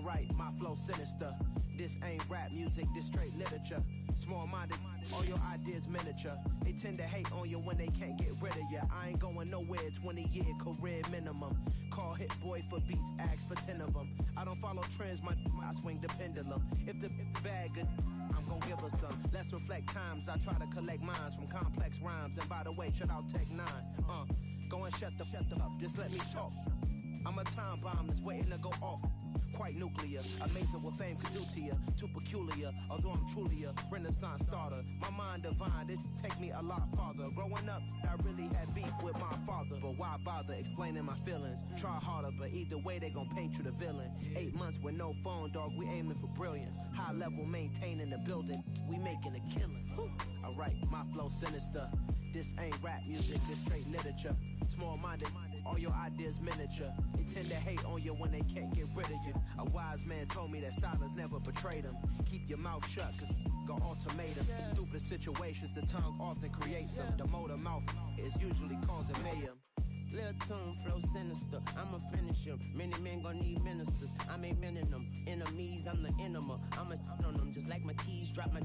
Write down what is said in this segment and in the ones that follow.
Alright, my flow sinister. This ain't rap music, this straight literature. Small-minded, all your ideas miniature. They tend to hate on you when they can't get rid of you. I ain't going nowhere, 20-year career minimum. Call Hit Boy for beats, ask for 10 of them. I don't follow trends, I swing the pendulum. If the bag good, I'm gon' give her some. Let's reflect times, I try to collect minds from complex rhymes. And by the way, shout out Tech 9. Go and shut the up, just let me talk. I'm a time bomb that's waiting to go off. Quite nuclear, amazing what fame could do to you. Too peculiar, although I'm truly a renaissance starter. My mind divine, it take me a lot farther. Growing up, I really had beef with my father. But why bother explaining my feelings? Try harder, but either way they gon' paint you the villain. 8 months with no phone, dog, we aiming for brilliance. High level maintaining the building, we making a killing. Alright, my flow sinister. This ain't rap music, this straight literature. Small-minded, all your ideas miniature. They tend to hate on you when they can't get rid of you. A wise man told me that silence never betrayed him. Keep your mouth shut, cause got ultimatum. Stupid situations, the tongue often creates them. The motor mouth is usually causing mayhem. Lil' tune, flow sinister, I'ma finish him. Many men gon' need ministers, I'm aiming them. Enemies, I'm the enema, I'ma on them. Just like my keys, drop my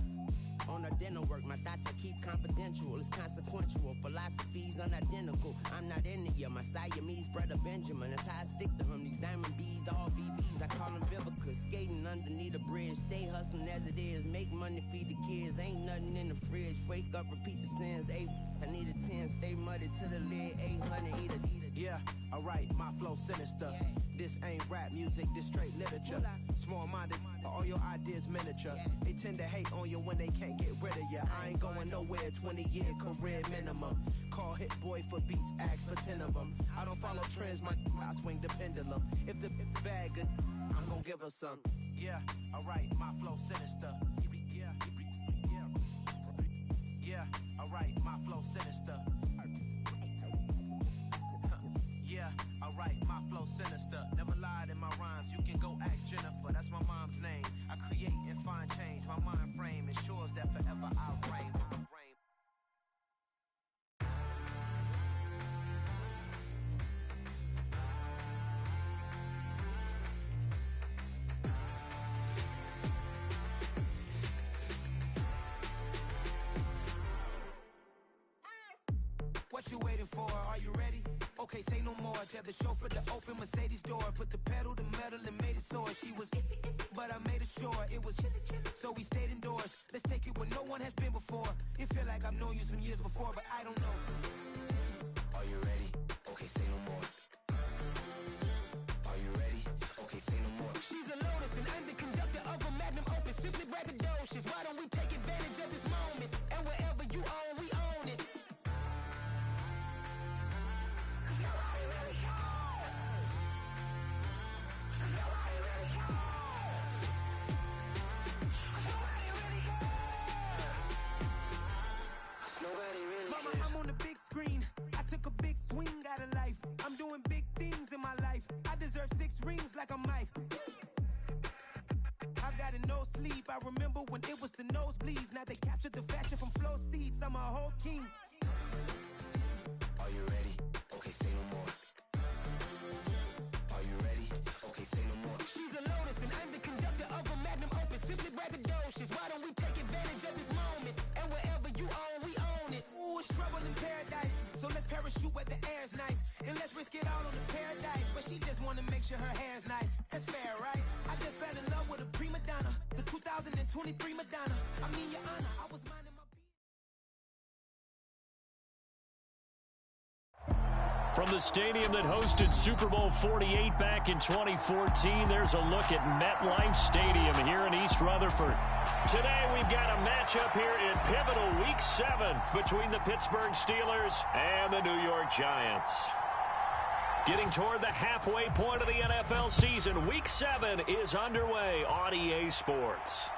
on a dinner work. My thoughts I keep confidential, it's consequential. Philosophies unidentical, I'm not in it yet. My Siamese brother Benjamin, that's how I stick to him. These diamond bees, all VBs, I call them Vivica. Skating underneath a bridge, stay hustling as it is. Make money, feed the kids, ain't nothing in the fridge. Wake up, repeat the sins, I need a 10, stay muddy to the lid, 800, eat a. Yeah, alright, my flow sinister. This ain't rap music, this straight literature. Small-minded, all your ideas miniature. They tend to hate on you when they can't get rid of you. I ain't going nowhere, 20-year career minimum. Call Hit Boy for beats, ask for 10 of them. I don't follow trends, I swing the pendulum. If the bag good, I'm gon' give her some. Yeah, alright, my flow sinister. Yeah, alright, my flow sinister. Yeah, alright, my flow sinister. Never lied in my rhymes, you can go ask Jennifer, that's my mom's name. I create and find change, my mind frame ensures that forever I'll reign. What you waiting for? Are you ready? Okay, say no more. Tell the chauffeur to open Mercedes door. Put the pedal to metal and made it soar. She was, but I made it sure it was. So we stayed indoors. Let's take it where no one has been before. It feel like I've known you some years before, but I don't know. Are you ready? Okay, say no more. Are you ready? Okay, say no more. She's a Lotus and I'm the conductor of a Magnum Opus. Simply braggadocious. Why don't we take advantage of this moment? And wherever you own, we own it. Mama, I'm on the big screen. I took a big swing out of life. I'm doing big things in my life. I deserve 6 rings like a Mike. I've got no sleep. I remember when it was the nosebleeds. Now they captured the fashion from flow seats. I'm a whole king. Are you ready? Okay, say no more. Are you ready? Okay, say no more. She's a Lotus and I'm the conductor of a Magnum Opus. Simply braggadocious. Why don't we take advantage of this moment? And wherever you own, we own it. Ooh, it's trouble in paradise. So let's parachute where the air's nice. And let's risk it all on the paradise. But she just wanna make sure her hair's nice. That's fair, right? I just fell in love with a prima donna. The 2023 Madonna. I mean, your honor, I was minding my beat. From the stadium that hosted Super Bowl 48 back in 2014, there's a look at MetLife Stadium here in East Rutherford. Today we've got a matchup here in pivotal Week 7 between the Pittsburgh Steelers and the New York Giants. Getting toward the halfway point of the NFL season, Week 7 is underway on EA Sports.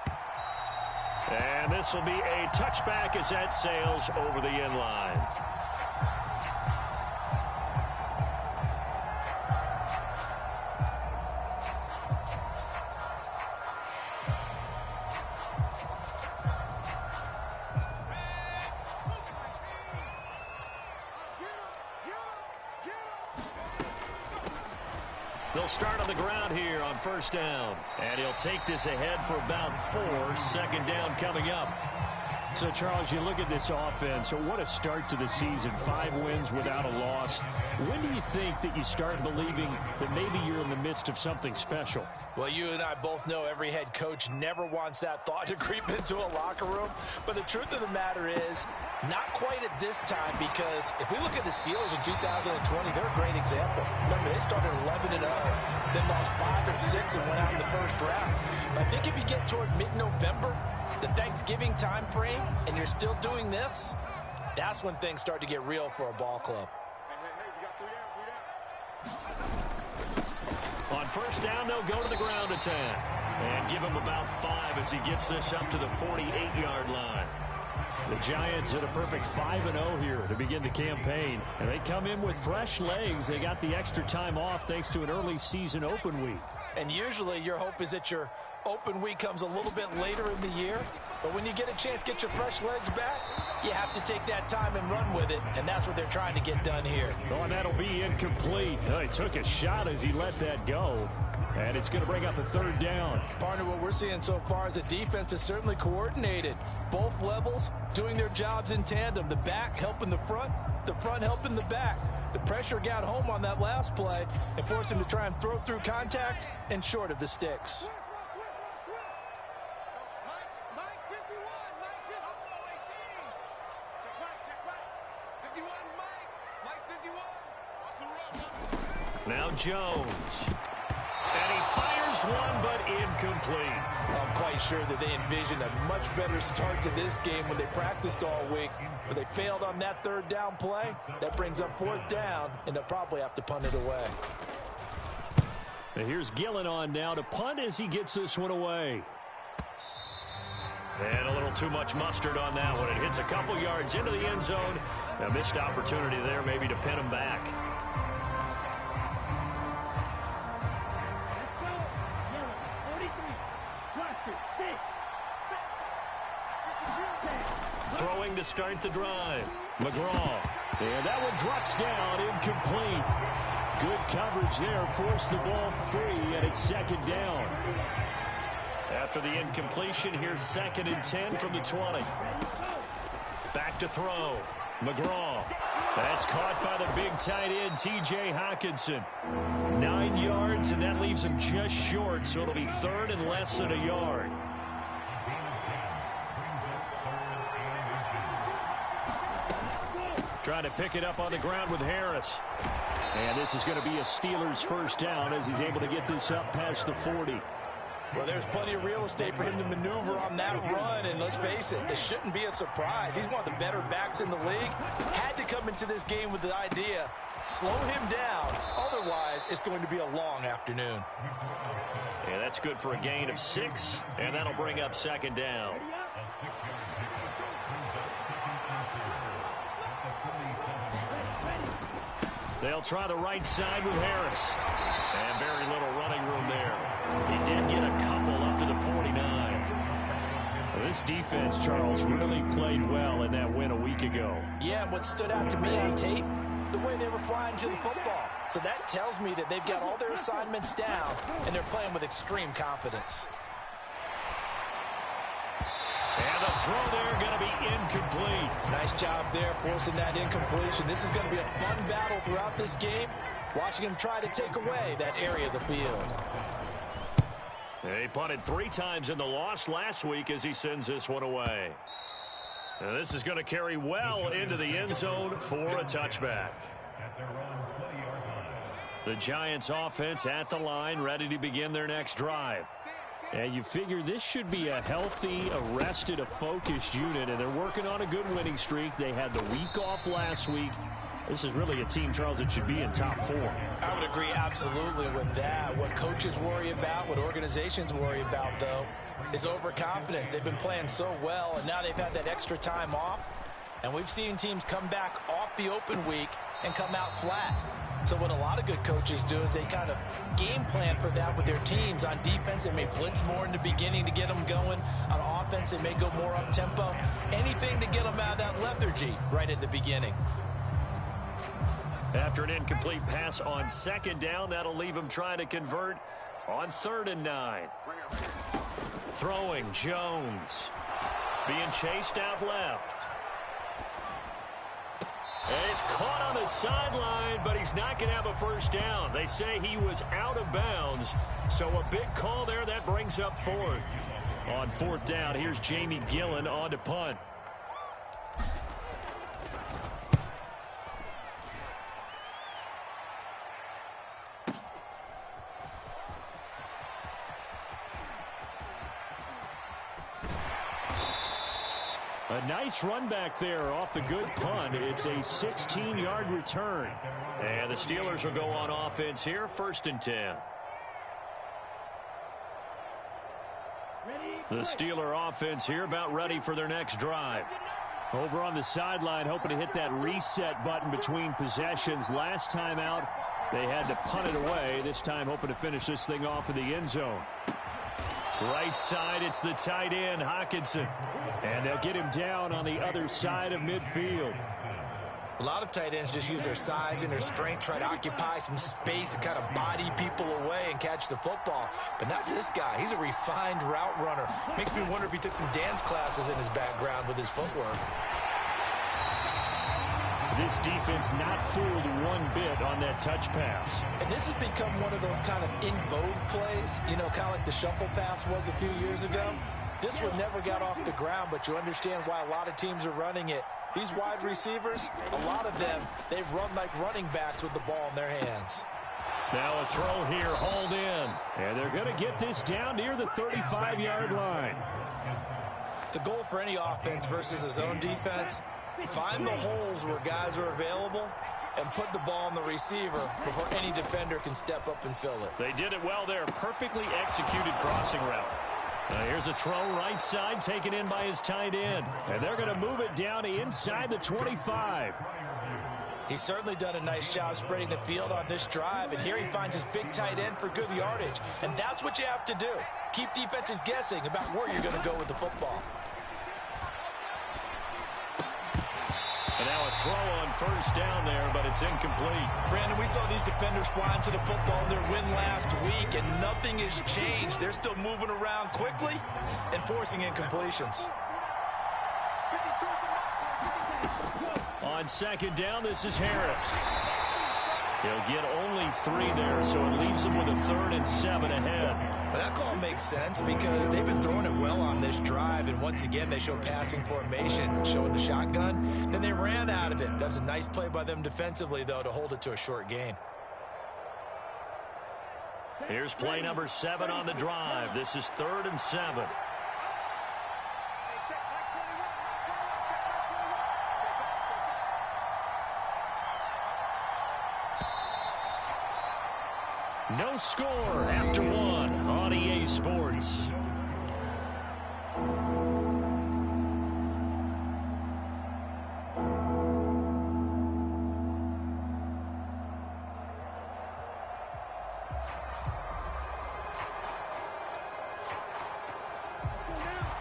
And this will be a touchback as that sails over the end line. They'll start on the ground here on first down. And he'll take this ahead for about 4. Second down coming up. So, Charles, you look at this offense. So what a start to the season. 5 wins without a loss. When do you think that you start believing that maybe you're in the midst of something special? Well, you and I both know every head coach never wants that thought to creep into a locker room. But the truth of the matter is, not quite at this time, because if we look at the Steelers in 2020, they're a great example. Remember, they started 11-0, then lost 5 and 6 and went out in the first round. But I think if you get toward mid-November, the Thanksgiving time frame, and you're still doing this, that's when things start to get real for a ball club. On first down, they'll go to the ground attack and give him about 5 as he gets this up to the 48-yard line. The Giants at a perfect 5-0 here to begin the campaign, and they come in with fresh legs. They got the extra time off thanks to an early season open week. And usually your hope is that your open week comes a little bit later in the year. But when you get a chance to get your fresh legs back, you have to take that time and run with it. And that's what they're trying to get done here. Oh, and that'll be incomplete. He took a shot as he let that go. And it's going to bring up a third down. Partner, what we're seeing so far is the defense is certainly coordinated. Both levels doing their jobs in tandem. The back helping the front helping the back. The pressure got home on that last play and forced him to try and throw through contact and short of the sticks. Now Jones. And he fires one, but incomplete. I'm quite sure that they envisioned a much better start to this game when they practiced all week. But they failed on that third down play. That brings up 4th down, and they'll probably have to punt it away. And here's Gillen on now to punt as he gets this one away. And a little too much mustard on that one. It hits a couple yards into the end zone. A missed opportunity there maybe to pin him back. Throwing to start the drive. McGraw. And that one drops down, incomplete. Good coverage there, forced the ball free, and it's second down. After the incompletion, here's 2nd and 10 from the 20. Back to throw. McGraw. That's caught by the big tight end, T.J. Hockenson. 9 yards, and that leaves him just short, so it'll be 3rd and less than a yard. Trying to pick it up on the ground with Harris. And this is going to be a Steelers first down as he's able to get this up past the 40. Well, there's plenty of real estate for him to maneuver on that run, and let's face it, this shouldn't be a surprise. He's one of the better backs in the league. Had to come into this game with the idea, slow him down, otherwise it's going to be a long afternoon. Yeah, that's good for a gain of 6, and that'll bring up 2nd down. They'll try the right side with Harris. And very little running room there. He did get a couple up to the 49. This defense, Charles, really played well in that win a week ago. Yeah, and what stood out to me on tape, the way they were flying to the football. So that tells me that they've got all their assignments down, and they're playing with extreme confidence. And the throw there going to be incomplete. Nice job there forcing that incompletion. This is going to be a fun battle throughout this game. Watching him try to take away that area of the field. He punted 3 times in the loss last week as he sends this one away. And this is going to carry well into the end zone for a touchback. The Giants offense at the line, ready to begin their next drive. And you figure this should be a healthy, a focused unit, and they're working on a good winning streak. They had the week off last week. This is really a team, Charles, that should be in top 4. I would agree absolutely with that. What coaches worry about, what organizations worry about, though, is overconfidence. They've been playing so well, and now they've had that extra time off. And we've seen teams come back off the open week and come out flat. So what a lot of good coaches do is they kind of game plan for that with their teams. On defense, they may blitz more in the beginning to get them going. On offense, they may go more up-tempo. Anything to get them out of that lethargy right at the beginning. After an incomplete pass on 2nd down, that'll leave him trying to convert on 3rd and 9. Throwing, Jones. Being chased out left. And he's caught on the sideline, but he's not going to have a first down. They say he was out of bounds. So a big call there. That brings up 4th. On 4th down, here's Jamie Gillen on to punt. A nice run back there off the good punt. It's a 16-yard return. And the Steelers will go on offense here, 1st and 10. The Steeler offense here about ready for their next drive. Over on the sideline, hoping to hit that reset button between possessions. Last time out, they had to punt it away. This time, hoping to finish this thing off in the end zone. Right side, it's the tight end, Hockenson. And they'll get him down on the other side of midfield. A lot of tight ends just use their size and their strength, try to occupy some space and kind of body people away and catch the football. But not this guy. He's a refined route runner. Makes me wonder if he took some dance classes in his background with his footwork. This defense not fooled one bit on that touch pass. And this has become one of those kind of in vogue plays, you know, kind of like the shuffle pass was a few years ago. This one never got off the ground, but you understand why a lot of teams are running it. These wide receivers, a lot of them, they've run like running backs with the ball in their hands. Now a throw here, hauled in. And they're going to get this down near the 35-yard line. The goal for any offense versus his own defense, find the holes where guys are available and put the ball on the receiver before any defender can step up and fill it. They did it well there. Perfectly executed crossing route. Here's a throw right side taken in by his tight end. And they're going to move it down inside the 25. He's certainly done a nice job spreading the field on this drive. And here he finds his big tight end for good yardage. And that's what you have to do. Keep defenses guessing about where you're going to go with the football. And now a throw on 1st down there, but it's incomplete. Brandon, we saw these defenders flying to the football in their win last week, and nothing has changed. They're still moving around quickly and forcing incompletions. On 2nd down, this is Harris. He'll get only 3 there, so it leaves him with a 3rd and 7 ahead. Well, that call makes sense because they've been throwing it well on this drive, and once again, they show passing formation, showing the shotgun. Then they ran out of it. That's a nice play by them defensively, though, to hold it to a short gain. Here's play number 7 on the drive. This is 3rd and 7. No score after 1 on EA Sports.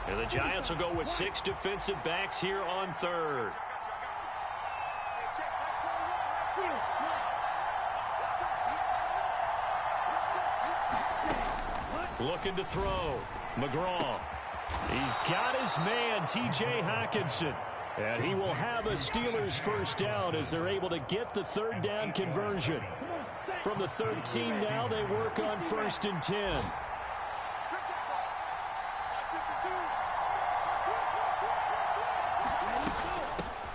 And the Giants will go with 6 defensive backs here on 3rd. Looking to throw. McGraw. He's got his man, T.J. Hockenson. And he will have a Steelers first down as they're able to get the 3rd down conversion. From the 13 now, they work on 1st and 10.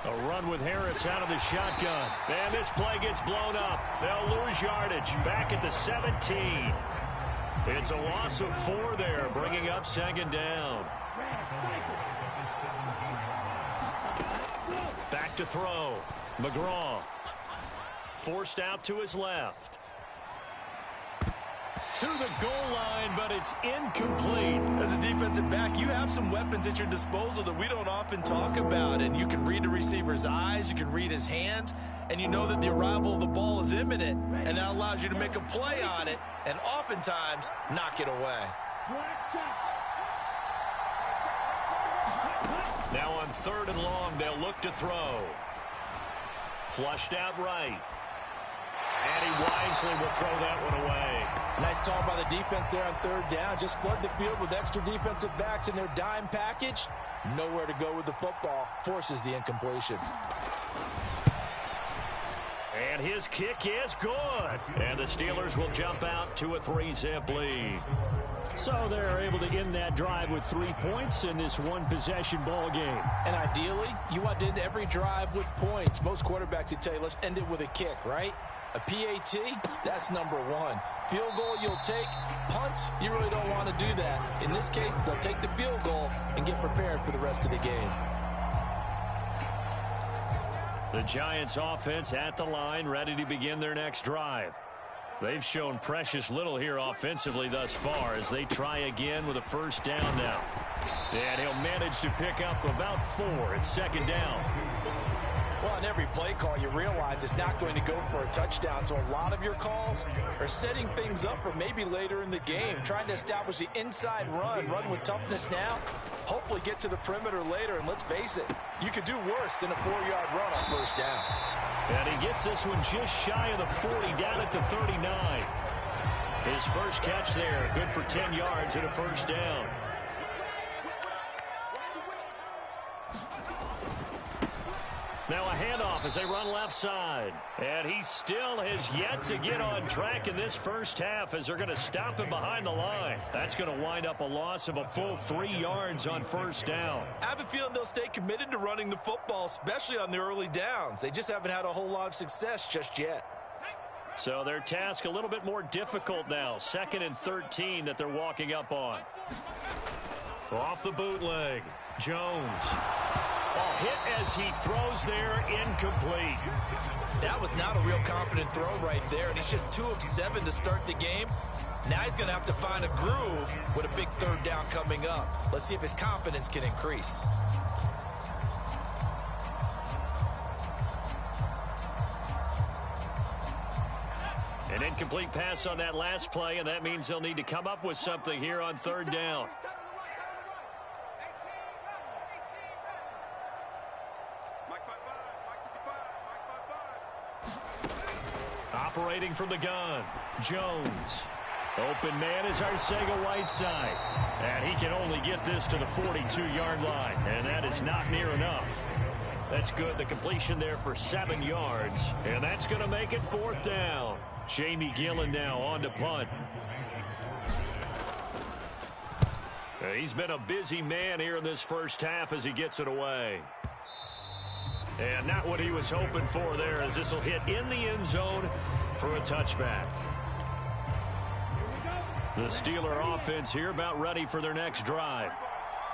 A run with Harris out of the shotgun. And this play gets blown up. They'll lose yardage. Back at the 17. It's a loss of 4 there, bringing up 2nd down. Back to throw. McGraw. Forced out to his left. To the goal line, but it's incomplete. As a defensive back, you have some weapons at your disposal that we don't often talk about. And you can read the receiver's eyes, you can read his hands, and you know that the arrival of the ball is imminent. And that allows you to make a play on it and oftentimes knock it away. Now on 3rd and long, they'll look to throw. Flushed out right. And he wisely will throw that one away. Nice call by the defense there on third down. Just flood the field with extra defensive backs in their dime package. Nowhere to go with the football. Forces the incompletion. And his kick is good. And the Steelers will jump out to a 3-zip lead. So they're able to end that drive with 3 points in this one-possession ball game. And ideally, you want to end every drive with points. Most quarterbacks would tell you, let's end it with a kick, right? A PAT, that's number one. Field goal you'll take. Punts, you really don't want to do that. In this case, they'll take the field goal and get prepared for the rest of the game. The Giants offense at the line, ready to begin their next drive. They've shown precious little here offensively thus far as they try again with a first down now. And he'll manage to pick up about 4 at second down. Well, on every play call, you realize it's not going to go for a touchdown. So a lot of your calls are setting things up for maybe later in the game, trying to establish the inside run with toughness now, hopefully get to the perimeter later. And let's face it, you could do worse than a 4-yard run on first down. And he gets this one just shy of the 40, down at the 39. His first catch there, good for 10 yards and a first down. Now a handoff as they run left side. And he still has yet to get on track in this first half as they're going to stop him behind the line. That's going to wind up a loss of a full 3 yards on first down. I have a feeling they'll stay committed to running the football, especially on the early downs. They just haven't had a whole lot of success just yet. So their task a little bit more difficult now. 2nd and 13 that they're walking up on. Off the bootleg, Jones. Ball hit as he throws there, incomplete. That was not a real confident throw right there, and he's just 2 of 7 to start the game. Now he's going to have to find a groove with a big third down coming up. Let's see if his confidence can increase. An incomplete pass on that last play, and that means they'll need to come up with something here on third down. Operating from the gun, Jones. Open man is Arcega-Whiteside. And he can only get this to the 42-yard line, and that is not near enough. That's good. The completion there for 7 yards, and that's going to make it 4th down. Jamie Gillen now on to punt. He's been a busy man here in this first half as he gets it away. And not what he was hoping for there, as this will hit in the end zone for a touchback. The Steeler offense here about ready for their next drive.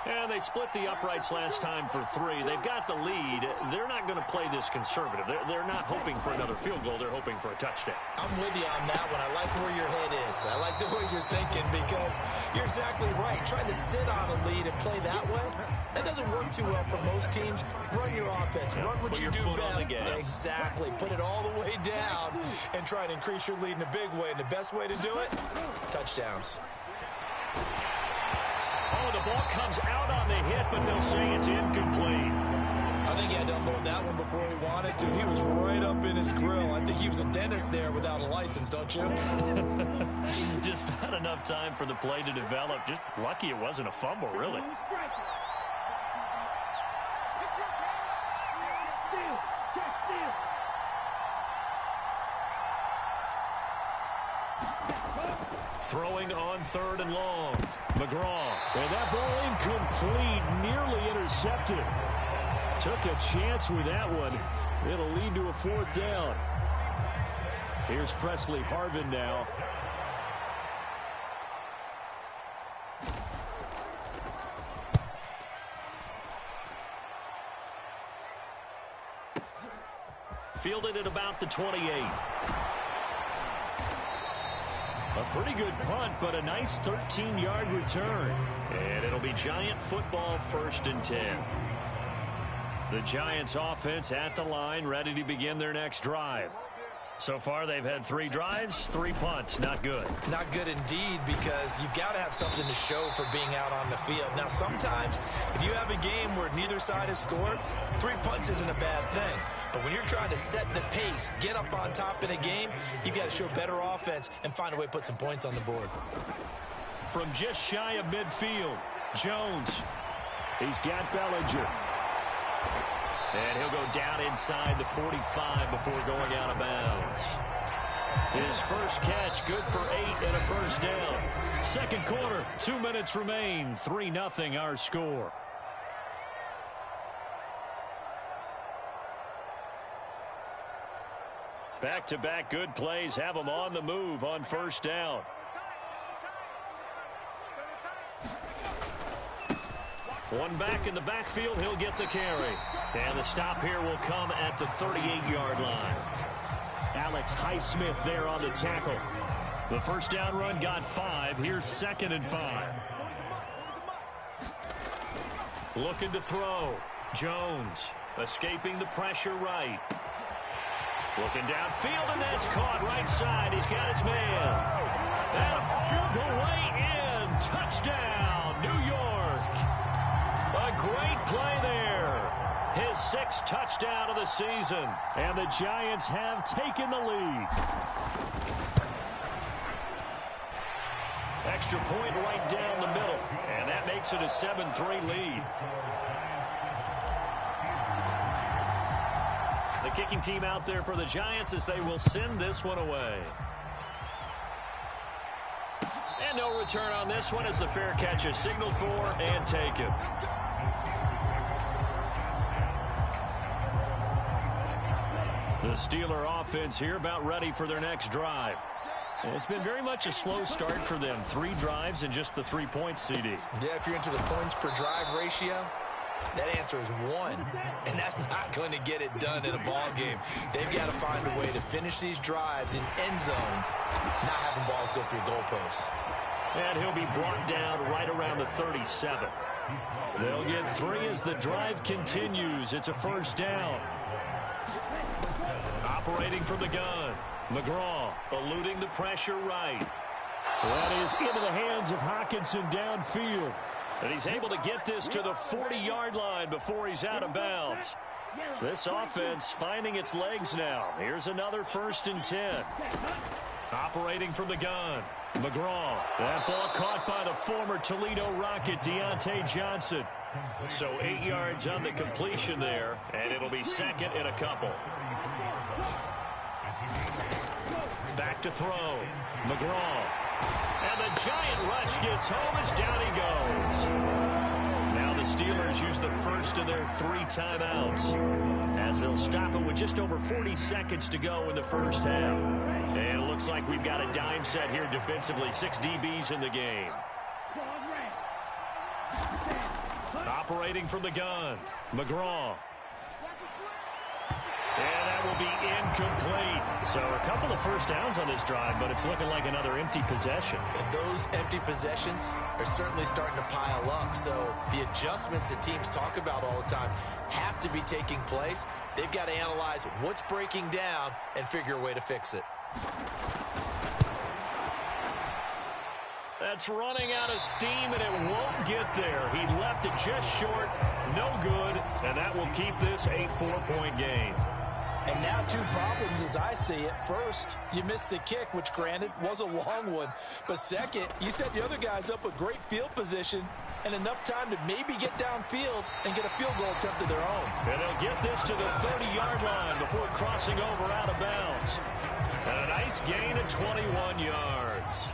And they split the uprights last time for 3. They've got the lead. They're not going to play this conservative. They're not hoping for another field goal. They're hoping for a touchdown. I'm with you on that one. I like where your head is. I like the way you're thinking because you're exactly right. Trying to sit on a lead and play that way, that doesn't work too well for most teams. Run your offense. Run what you do best. Exactly. Put it all the way down and try and increase your lead in a big way. And the best way to do it, touchdowns. Oh, the ball comes out on the hit, but they'll say it's incomplete. I think he had to unload that one before he wanted to. He was right up in his grill. I think he was a dentist there without a license, don't you? Just not enough time for the play to develop. Just lucky it wasn't a fumble, really. Throwing on 3rd and long. McGraw. And that ball incomplete, nearly intercepted. Took a chance with that one. It'll lead to a 4th down. Here's Presley Harvin now. Fielded at about the 28. A pretty good punt, but a nice 13-yard return. And it'll be Giant football 1st and 10. The Giants offense at the line, ready to begin their next drive. So far, they've had 3 drives, 3 punts. Not good. Not good indeed, because you've got to have something to show for being out on the field. Now, sometimes, if you have a game where neither side has scored, 3 punts isn't a bad thing. But when you're trying to set the pace, get up on top in a game, you've got to show better offense and find a way to put some points on the board. From just shy of midfield, Jones. He's got Bellinger. And he'll go down inside the 45 before going out of bounds. His first catch, good for 8 and a first down. Second quarter, 2 minutes remain. 3-0 our score. Back-to-back good plays have them on the move on first down. One back in the backfield, he'll get the carry. And the stop here will come at the 38-yard line. Alex Highsmith there on the tackle. The first down run got 5. Here's 2nd and 5. Looking to throw. Jones escaping the pressure right. Looking downfield, and that's caught right side. He's got his man. And all the way in. Touchdown, New York. A great play there. His 6th touchdown of the season. And the Giants have taken the lead. Extra point right down the middle. And that makes it a 7-3 lead. The kicking team out there for the Giants as they will send this one away. And no return on this one as the fair catch is signaled for and taken. The Steeler offense here about ready for their next drive. It's been very much a slow start for them. 3 drives and just the 3 points, CD. Yeah, if you're into the points per drive ratio, that answer is 1. And that's not going to get it done in a ball game. They've got to find a way to finish these drives in end zones, not having balls go through goalposts. And he'll be brought down right around the 37. They'll get 3 as the drive continues. It's a first down. Operating from the gun. McGraw eluding the pressure right. That is into the hands of Hockenson downfield. And he's able to get this to the 40-yard line before he's out of bounds. This offense finding its legs now. Here's another 1st and 10. Operating from the gun. McGraw. That ball caught by the former Toledo Rocket, Deontay Johnson. So 8 yards on the completion there, and it'll be 2nd and a couple. Back to throw. McGraw. And the giant rush gets home as down he goes. Now the Steelers use the first of their 3 timeouts as they'll stop it with just over 40 seconds to go in the first half. And it looks like we've got a dime set here defensively. 6 DBs in the game. Operating from the gun. McGraw. And that will be incomplete. So a couple of first downs on this drive, but it's looking like another empty possession. And those empty possessions are certainly starting to pile up. So the adjustments that teams talk about all the time have to be taking place. They've got to analyze what's breaking down and figure a way to fix it. That's running out of steam, and it won't get there. He left it just short. No good, and that will keep this a 4-point game. And now 2 problems as I see it. First, you missed the kick, which granted was a long one. But second, you set the other guys up with great field position and enough time to maybe get downfield and get a field goal attempt of their own. And they'll get this to the 30-yard line before crossing over out of bounds. And a nice gain of 21 yards.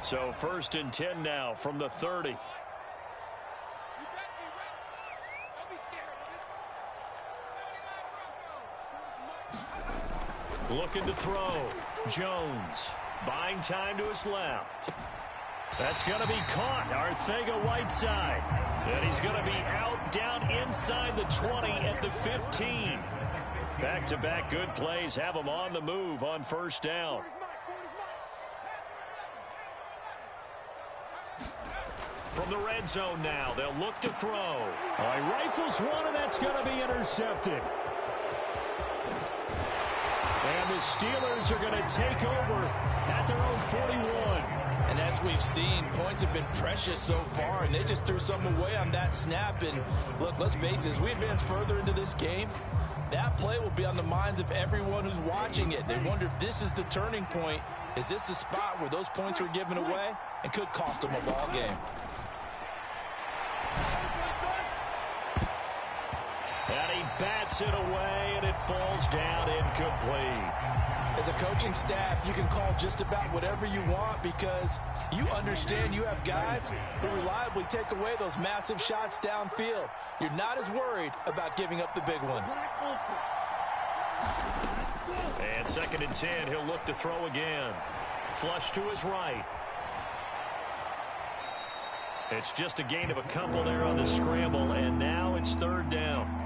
So 1st and 10 now from the 30. Looking to throw. Jones buying time to his left. That's going to be caught. Arcega-Whiteside. And he's going to be out down inside the 20 at the 15. Back-to-back good plays have him on the move on first down. From the red zone now, they'll look to throw. He rifles one, and that's going to be intercepted. And the Steelers are going to take over at their own 41. And as we've seen, points have been precious so far, and they just threw something away on that snap. And look, let's face it, as we advance further into this game, That play will be on the minds of everyone who's watching it. They wonder if this is the turning point. Is this the spot where those points were given away and could cost them a ball game? And he bats it away, and it falls down incomplete. As a coaching staff, you can call just about whatever you want because you understand you have guys who reliably take away those massive shots downfield. You're not as worried about giving up the big one. And 2nd and 10, he'll look to throw again. Flush to his right. It's just a gain of a couple there on the scramble, and now it's 3rd down.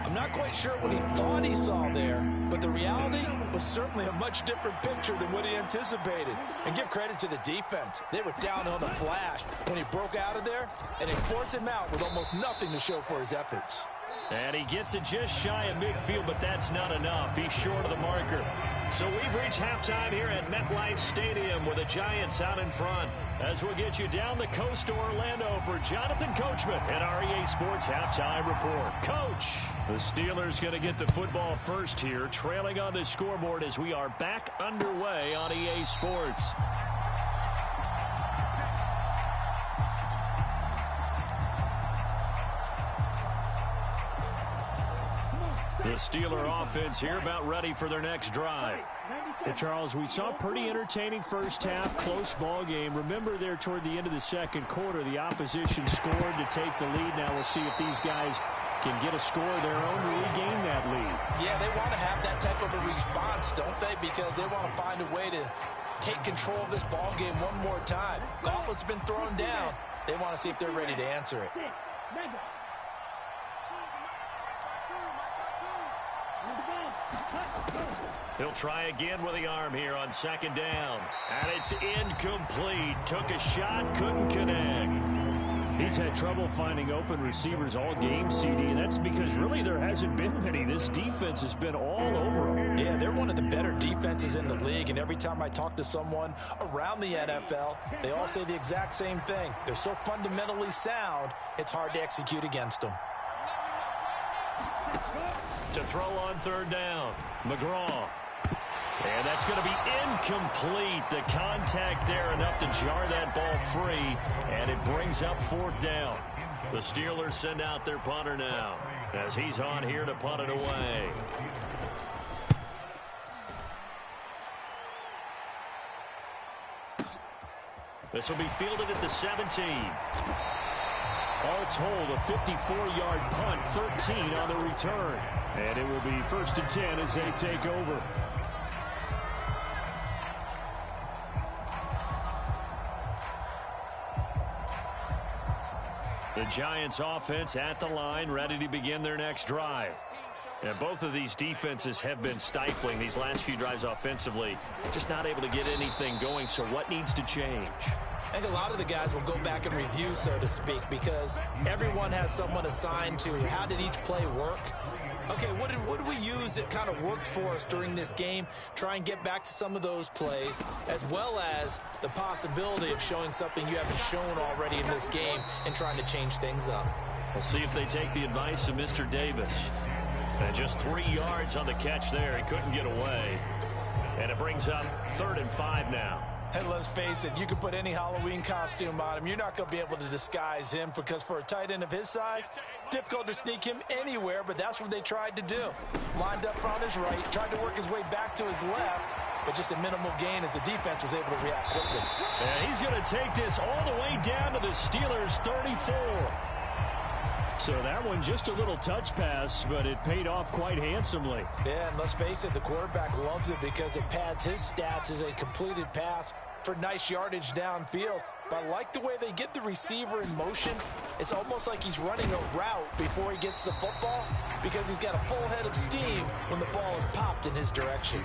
I'm not quite sure what he thought he saw there, but the reality was certainly a much different picture than what he anticipated. And give credit to the defense. They were down on the flash when he broke out of there, and they forced him out with almost nothing to show for his efforts. And he gets it just shy of midfield, but that's not enough. He's short of the marker. So we've reached halftime here at MetLife Stadium with the Giants out in front. As we'll get you down the coast to Orlando for Jonathan Coachman and our EA Sports Halftime Report. Coach, the Steelers going to get the football first here, trailing on the scoreboard as we are back underway on EA Sports. The Steeler offense here about ready for their next drive. Hey, Charles, we saw a pretty entertaining first half, close ball game. Remember there toward the end of the second quarter, the opposition scored to take the lead. Now we'll see if these guys can get a score of their own to regain that lead. Yeah, they want to have that type of a response, don't they? Because they want to find a way to take control of this ball game one more time. Gauntlet's been thrown down. They want to see if they're ready to answer it. He'll try again with the arm here on 2nd down. And it's incomplete. Took a shot, couldn't connect. He's had trouble finding open receivers all game, CD, and that's because really there hasn't been many. This defense has been all over him. Yeah, they're one of the better defenses in the league, and every time I talk to someone around the NFL, they all say the exact same thing. They're so fundamentally sound, it's hard to execute against them. To throw on 3rd down, McGraw. And that's going to be incomplete. The contact there enough to jar that ball free, and it brings up 4th down. The Steelers send out their punter now as he's on here to punt it away. This will be fielded at the 17. All told, a 54-yard punt, 13 on the return. And it will be 1st and 10 as they take over. The Giants offense at the line, ready to begin their next drive. And both of these defenses have been stifling these last few drives offensively. Just not able to get anything going, so what needs to change? I think a lot of the guys will go back and review, so to speak, because everyone has someone assigned to how did each play work. Okay, what did we use that kind of worked for us during this game? Try and get back to some of those plays, as well as the possibility of showing something you haven't shown already in this game and trying to change things up. We'll see if they take the advice of Mr. Davis. And just 3 yards on the catch there. He couldn't get away. And it brings up 3rd and 5 now. And let's face it, you can put any Halloween costume on him. You're not going to be able to disguise him because for a tight end of his size, difficult to sneak him anywhere, but that's what they tried to do. Lined up on his right, tried to work his way back to his left, but just a minimal gain as the defense was able to react quickly. And he's going to take this all the way down to the Steelers' 34. So that one just a little touch pass, but it paid off quite handsomely. Yeah, and let's face it, the quarterback loves it because it pads his stats as a completed pass for nice yardage downfield. But I like the way they get the receiver in motion. It's almost like he's running a route before he gets the football because he's got a full head of steam when the ball is popped in his direction.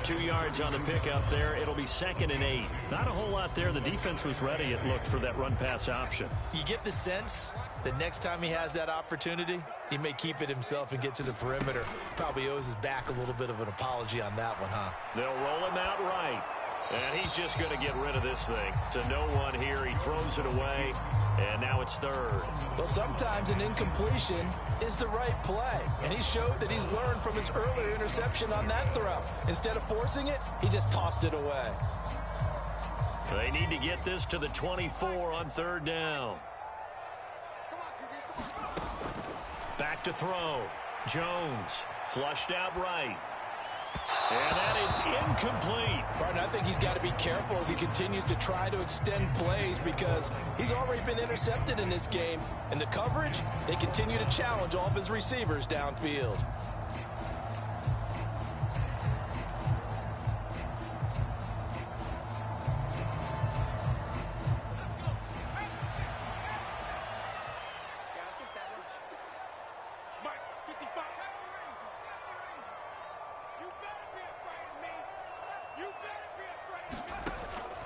2 yards on the pickup there. It'll be 2nd and 8. Not a whole lot there. The defense was ready, it looked, for that run-pass option. You get the sense the next time he has that opportunity, he may keep it himself and get to the perimeter. Probably owes his back a little bit of an apology on that one, huh? They'll roll him out right. And he's just going to get rid of this thing. To no one here. He throws it away, and now it's third. Well, sometimes an incompletion is the right play. And he showed that he's learned from his earlier interception on that throw. Instead of forcing it, he just tossed it away. They need to get this to the 24 on third down. Back to throw. Jones flushed out right. And that is incomplete. Barton, I think he's got to be careful as he continues to try to extend plays because he's already been intercepted in this game. And the coverage, they continue to challenge all of his receivers downfield.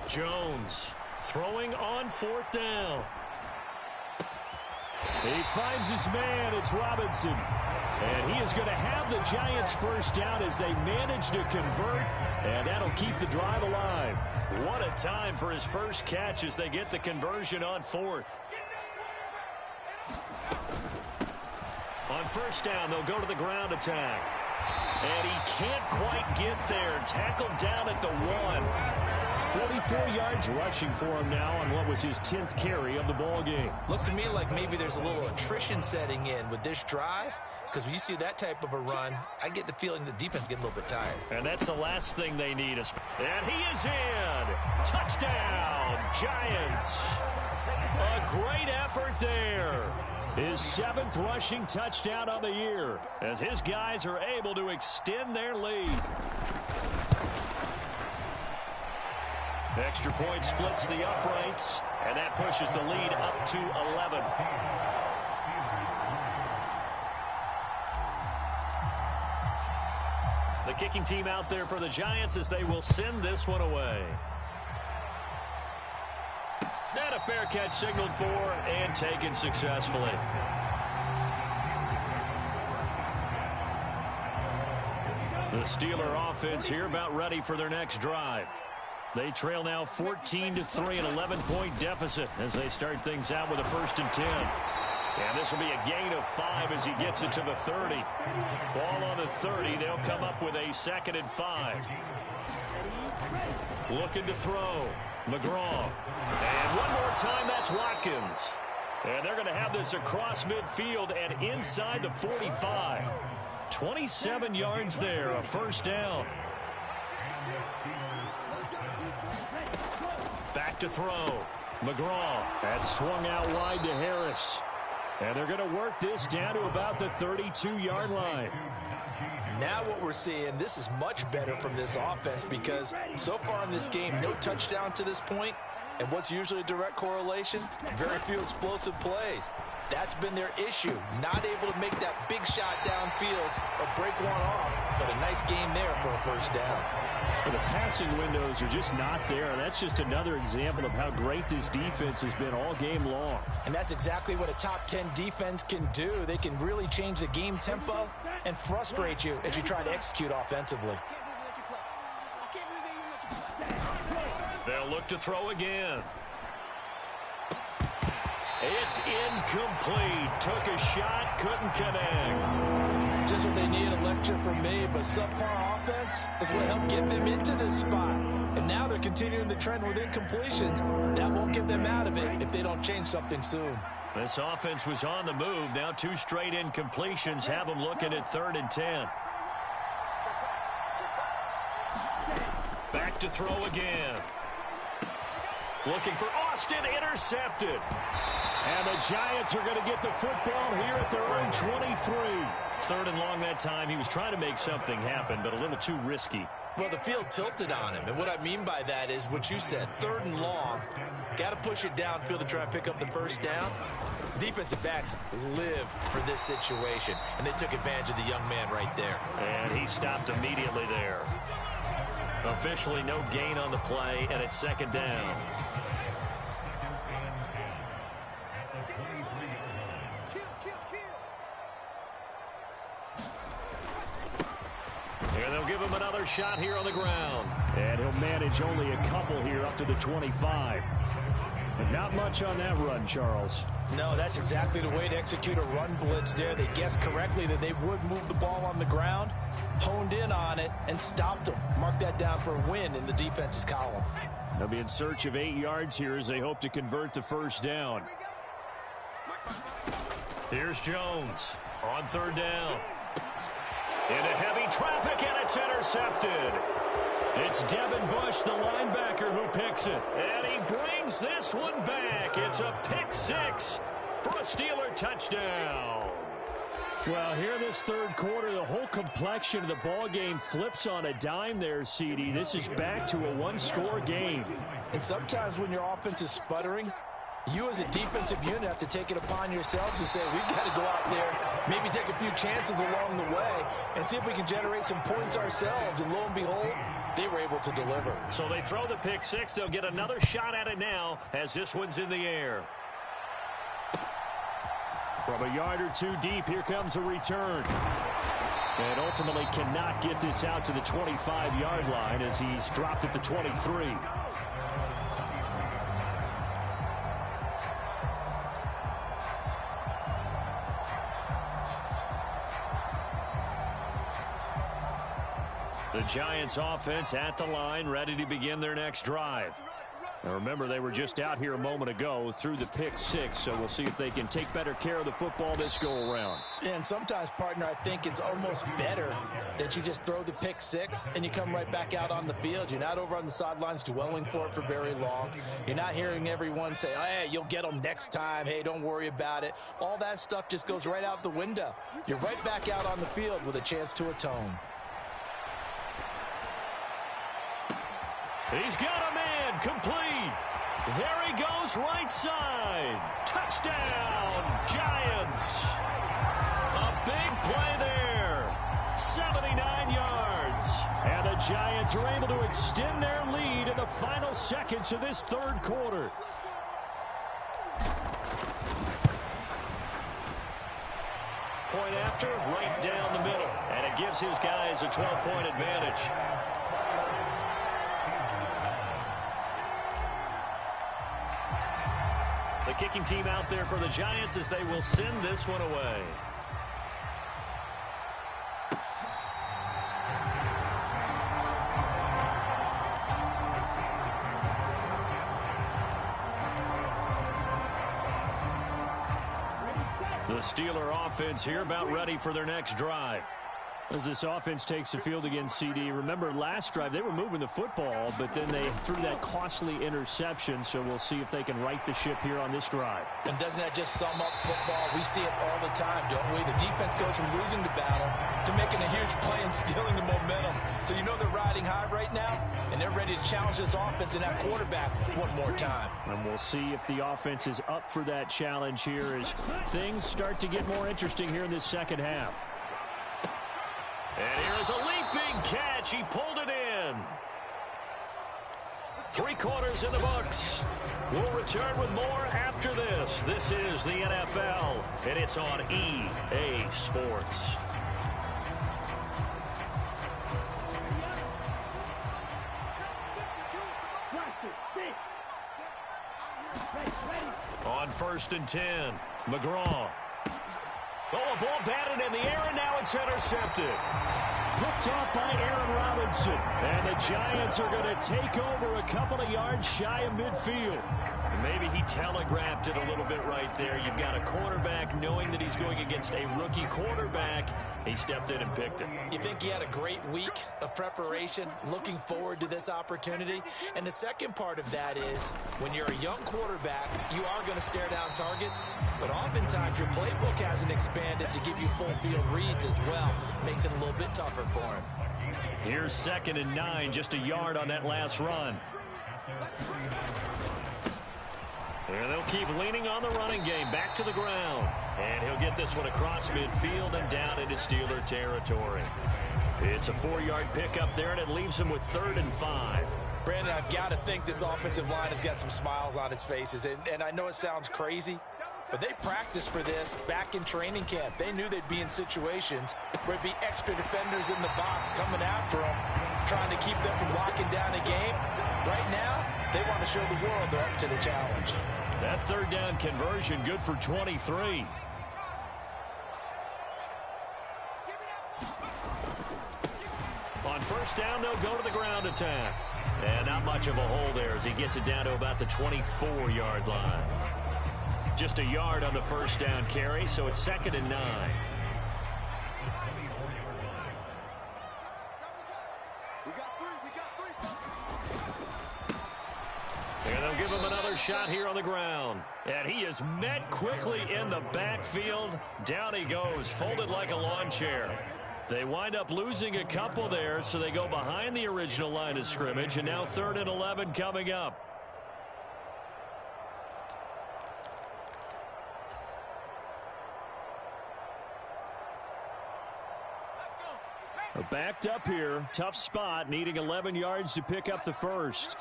Jones throwing on fourth down. He finds his man. It's Robinson. And he is going to have the Giants first down as they manage to convert. And that'll keep the drive alive. What a time for his first catch as they get the conversion on fourth. On first down, they'll go to the ground attack. And he can't quite get there. Tackled down at the 1. 44 yards rushing for him now on what was his 10th carry of the ball game. Looks to me like maybe there's a little attrition setting in with this drive, because when you see that type of a run, I get the feeling the defense getting a little bit tired. And that's the last thing they need. And he is in. Touchdown, Giants. A great effort there. His 7th rushing touchdown of the year as his guys are able to extend their lead. Extra point splits the uprights, and that pushes the lead up to 11. The kicking team out there for the Giants as they will send this one away. And a fair catch signaled for and taken successfully. The Steeler offense here about ready for their next drive. They trail now 14-3, an 11-point deficit as they start things out with a 1st and 10. And this will be a gain of 5 as he gets it to the 30. Ball on the 30. They'll come up with a 2nd and 5. Looking to throw. McGraw. And one more time, that's Watkins. And they're going to have this across midfield and inside the 45. 27 yards there, a 1st down. Back to throw. McGraw. That's swung out wide to Harris. And they're going to work this down to about the 32-yard line. Now what we're seeing, this is much better from this offense because so far in this game, no touchdown to this point. And what's usually a direct correlation? Very few explosive plays. That's been their issue. Not able to make that big shot downfield or break one off. But a nice game there for a 1st down. The passing windows are just not there. That's just another example of how great this defense has been all game long. And that's exactly what a top 10 defense can do. They can really change the game tempo and frustrate you as you try to execute offensively. They'll look to throw again. It's incomplete. Took a shot, couldn't connect. Just what they need, a lecture from me, but subpar offense is what helped get them into this spot. And now they're continuing the trend with incompletions. That won't get them out of it if they don't change something soon. This offense was on the move. Now 2 straight incompletions have them looking at 3rd and 10. Back to throw again. Looking for Austin, intercepted. And the Giants are going to get the football here at their own 23. 3rd and long that time. He was trying to make something happen, but a little too risky. Well, the field tilted on him, and what I mean by that is what you said, 3rd and long. Got to push it downfield to try and pick up the 1st down. Defensive backs live for this situation, and they took advantage of the young man right there. And he stopped immediately there. Officially no gain on the play, and it's 2nd down. And they'll give him another shot here on the ground. And he'll manage only a couple here up to the 25. But not much on that run, Charles. No, that's exactly the way to execute a run blitz there. They guessed correctly that they would move the ball on the ground, honed in on it, and stopped them. Mark that down for a win in the defense's column. They'll be in search of 8 yards here as they hope to convert the first down. Here's Jones on third down. Into heavy traffic, and it's intercepted. It's Devin Bush, the linebacker, who picks it. And he brings this one back. It's a pick six for a Steeler touchdown. Well, here this third quarter, the whole complexion of the ball game flips on a dime there, CD. This is back to a one-score game. And sometimes when your offense is sputtering, you as a defensive unit have to take it upon yourselves to say, we've got to go out there, maybe take a few chances along the way, and see if we can generate some points ourselves. And lo and behold, they were able to deliver. So they throw the pick six. They'll get another shot at it now as this one's in the air. From a yard or two deep, here comes a return. And ultimately cannot get this out to the 25-yard line as he's dropped at the 23. The Giants offense at the line, ready to begin their next drive. Now remember, they were just out here a moment ago through the pick six, so we'll see if they can take better care of the football this go-around. And sometimes, partner, I think it's almost better that you just throw the pick six and you come right back out on the field. You're not over on the sidelines dwelling for it for very long. You're not hearing everyone say, hey, you'll get them next time. Hey, don't worry about it. All that stuff just goes right out the window. You're right back out on the field with a chance to atone. He's got a man, complete. There he goes, right side. Touchdown, Giants. A big play there. 79 yards. And the Giants are able to extend their lead in the final seconds of this third quarter. Point after, right down the middle. And it gives his guys a 12-point advantage. The kicking team out there for the Giants as they will send this one away. The Steeler offense here about ready for their next drive. As this offense takes the field against CD, remember last drive they were moving the football, but then they threw that costly interception, so we'll see if they can right the ship here on this drive. And doesn't that just sum up football? We see it all the time, don't we? The defense goes from losing the battle to making a huge play and stealing the momentum. So you know they're riding high right now, and they're ready to challenge this offense and that quarterback one more time. And we'll see if the offense is up for that challenge here as things start to get more interesting here in this second half. And here's a leaping catch. He pulled it in. 3 quarters in the books. We'll return with more after this. This is the NFL, and it's on EA Sports. On 1st and 10, McGraw. Oh, a ball batted in the air, and now it's intercepted. Picked off by Aaron Robinson. And the Giants are going to take over a couple of yards shy of midfield. Maybe he telegraphed it a little bit right there. You've got a quarterback knowing that he's going against a rookie quarterback. He stepped in and picked it. You think he had a great week of preparation, looking forward to this opportunity? And the second part of that is, when you're a young quarterback, you are going to stare down targets, but oftentimes your playbook hasn't expanded to give you full field reads as well. Makes it a little bit tougher for him. Here's 2nd and 9, just a yard on that last run. And they'll keep leaning on the running game, back to the ground. And he'll get this one across midfield and down into Steeler territory. It's a 4-yard pickup there, and it leaves him with 3rd and 5. Brandon, I've got to think this offensive line has got some smiles on its faces. And I know it sounds crazy, But they practiced for this back in training camp. They knew they'd be in situations where there'd be extra defenders in the box coming after them, trying to keep them from locking down a game. Right now, they want to show the world they're up to the challenge. That third down conversion good for 23. On first down, they'll go to the ground attack. And not much of a hole there as he gets it down to about the 24-yard line. Just a yard on the first down carry, so it's 2nd and 9. And they'll give him another shot here on the ground. And he is met quickly in the backfield. Down he goes, folded like a lawn chair. They wind up losing a couple there, so they go behind the original line of scrimmage, and now 3rd and 11 coming up. They're backed up here. Tough spot, needing 11 yards to pick up the first.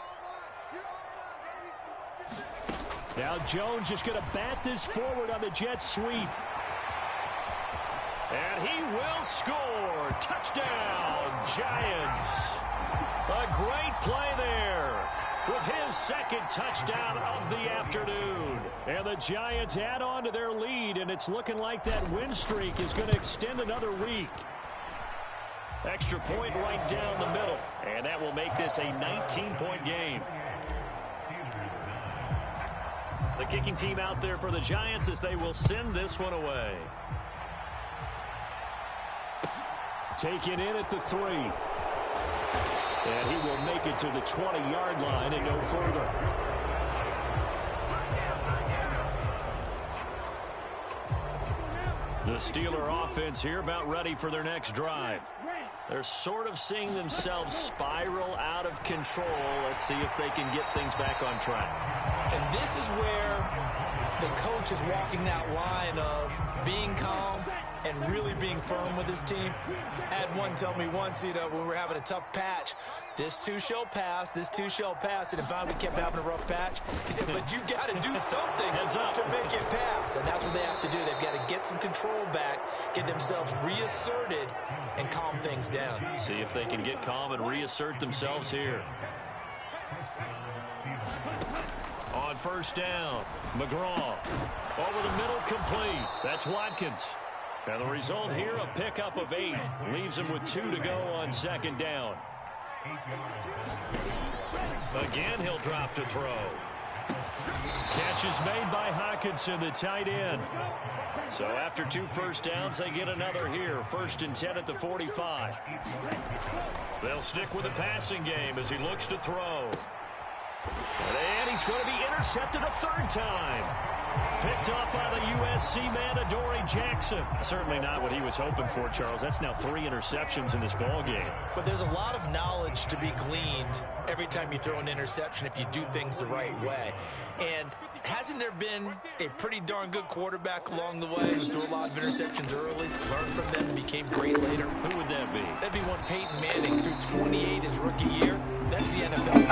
Now Jones just going to bat this forward on the jet sweep. And he will score. Touchdown, Giants. A great play there with his 2nd touchdown of the afternoon. And the Giants add on to their lead, and it's looking like that win streak is going to extend another week. Extra point right down the middle, and that will make this a 19-point game. The kicking team out there for the Giants as they will send this one away. Taken in at the 3. And he will make it to the 20-yard line and no further. The Steeler offense here about ready for their next drive. They're sort of seeing themselves spiral out of control. Let's see if they can get things back on track. And this is where the coach is walking that line of being calm and really being firm with his team. I had one tell me once, when we were having a tough patch, this too shall pass, this too shall pass. And if we kept having a rough patch, he said, but you got to do something to make it pass. And that's what they have to do. They've got to get some control back, get themselves reasserted, and calm things down. See if they can get calm and reassert themselves here. On first down, McGraw. Over the middle, complete. That's Watkins. And the result here, a pickup of 8. Leaves him with 2 to go on 2nd down. Again, he'll drop to throw. Catch is made by Hockenson, the tight end. So after 2 first downs, they get another here. 1st and 10 at the 45. They'll stick with the passing game as he looks to throw. And he's going to be intercepted a 3rd time. Picked off by the USC man, Adoree Jackson. Certainly not what he was hoping for, Charles. That's now 3 interceptions in this ball game. But there's a lot of knowledge to be gleaned every time you throw an interception if you do things the right way. And hasn't there been a pretty darn good quarterback along the way who threw a lot of interceptions early, learned from them, and became great later? Who would that be? That'd be one Peyton Manning threw 28 his rookie year. That's the NFL.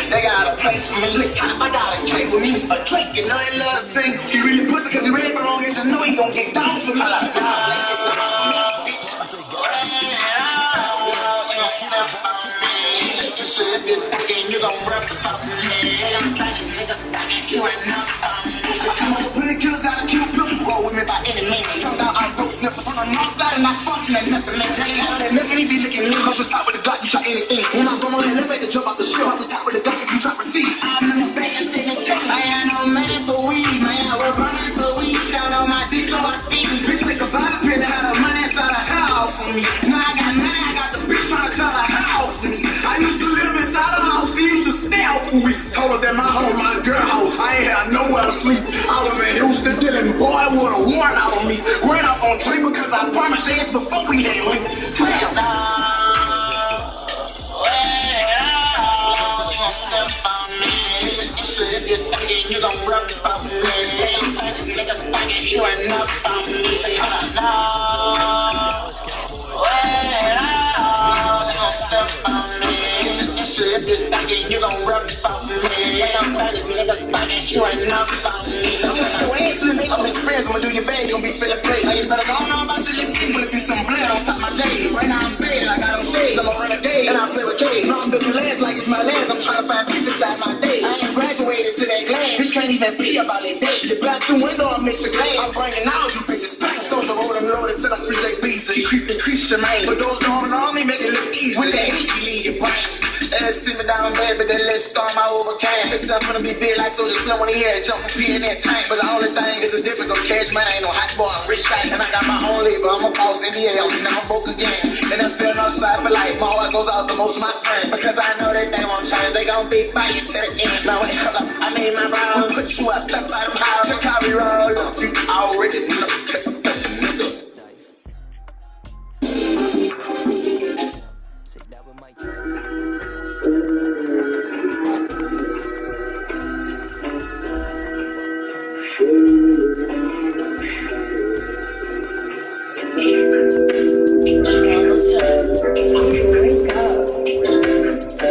They got a place from a lick top. I got a K with me, a drink, and nothing love to sing. He really pussy cause he really belong, and you know he gon' get down for me. Like, if you're thinking you gon' rap about me, I'm like this nigga stacking, you ain't nothing. I come over, plenty killers, gotta keep a pistol. Roll with me by any means. Turned out I road sniffer on the north side and I fucking that nothing. Man, Jay, that nothing, he be licking me. Cause you top with the Glock, you shot anything. When I go on the elevator, jump off the ship. Off the top with the Glock, if you drop receipt. I'm in the back and sitting check. I ain't no man for weed, man. I was running for weed. Down on my dick, so I speed. Bitch, nigga, by the pen, had the money inside the house for me. Now I got money, I got the bitch trying to tell the house to me. I used to live inside the house, he used to stay out for weeks. Taller than my home, my girl house. I ain't had nowhere to sleep. I was in Houston, dealing boy with a warrant out on me. Ran out on drink because I promised ass before we had link. Hell no. Step on me. If you're thinking you gon' rap about me, this nigga stacking, you ain't up on me. Hold on, step on me. If you're thinking you gon' rap about me, this nigga stacking, you ain't up on me. So answer me, I'm experienced, I'ma do your bad, you gon' be feeling play. Now you better go on about your lip, you wanna see some blood on top my J. Right now I'm faded, I got on shades, I'm a renegade, and I play with K. No, I'm building lands like it's my lands, I'm trying to find peace inside my day. I ain't graduated to that gland, bitch can't even be about it day. You back the window, I mix a glass, I'm bringing out you bitches pain. Social road and loaded, set up 3 JBs, so you creep increase your mind. But those going on me, make it look easy. With that heat, you leave your brain. Let's sit me down, baby, then let's start my overcast. It's not gonna be big like Soldier Slim when he had jump and pee in that tank. But the only thing is the difference on cash, man, I ain't no hot boy, I'm rich guy. And I got my own label, I'm a boss in the air, now I'm broke again. And I'm feeling outside for life, my heart goes out to most of my friends. Because I know that they won't change, they gon' be by you to the end. Now whatever, I made my round, put you up, step out of house, check how we roll. You already know, nigga.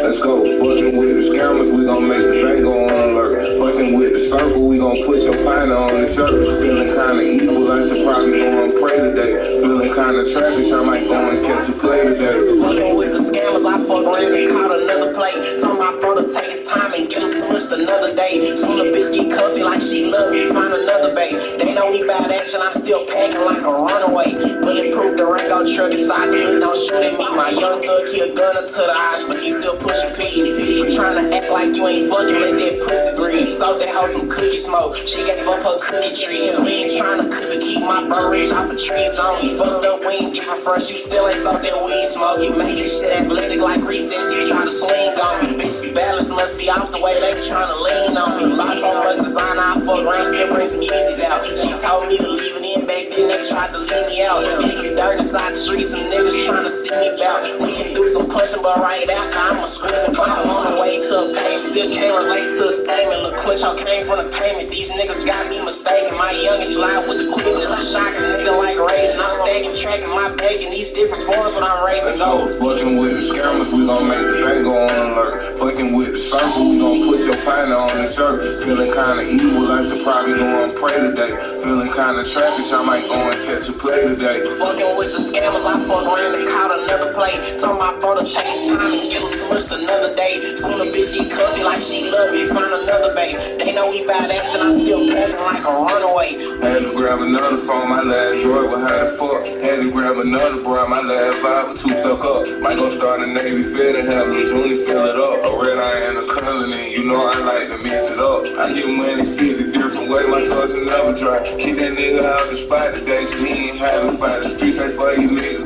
Let's go. Fucking with the scammers, we gon' make the bank go on alert. Fucking with the circle, we gon' put your partner on the shirt. Feeling kinda evil, I should probably go and pray today. Feeling kinda trappish, I might go and catch a play today. Fucking with the scammers, I fuck around and caught another play. Told my brother take his time and get us pushed another day. Soon the bitch get cuffy like she love me, find another bait. They know we bad action, I'm still packing like a runaway. Bulletproof the Rango truck inside me, don't shoot at me. My young thug, he a gunner to the eyes, but he still pushing peas. You tryna act like you ain't fucking, let that pussy breathe. Sauce that hoe some cookie smoke, she gave up her cookie tree. And we ain't tryna cook to keep my burn rich off of trees on me. Fucked up, we ain't giving front, you still ain't talk that weed smoke. You make this shit athletic like recess, you try to swing on me. Bitch, balance must be off the way they tryna lean on me. Buy so much design, I fuck around, still bring some Yeezys out. She told me to leave it in back then, they tried to leave me out. It's some dirt inside the street, some niggas tryna see me bout. We can do some punching, but right after I'ma squeeze and pop on the way to a page. Still can't relate to a statement. Look, Clutch, I came from the payment. These niggas got me mistaken. My youngest lie with the quickness. I shock a nigga like Raiden. I'm stacking, tracking my bacon. These different forms when I'm raising. Let's go. Fucking with the scammers, we gon' make the bank go on alert. Fucking with the circle, we gon' put your partner on the shirt. Feeling kinda evil, I should probably go and pray today. Feeling kinda trappish, I might go and catch a play today. Fucking with the scammers, I fuck around and caught another play. Told my brother take his time and get us pushed another day. Soon the bitch get cuffy like she love me, find another bait. They know we bad action, I'm still packing like a runaway. Had to grab another phone, my last droid was high as fuck. Had to grab another bro, my last vibe was 2 tuck up. Might go start a Navy Fed and have them Junie fill it up. A red eye and a color, and you know I like to mix it up. I get money 50 different ways, my cousin never try. Keep that nigga out the spot today, 'cause he ain't having fight. The streets ain't for you niggas.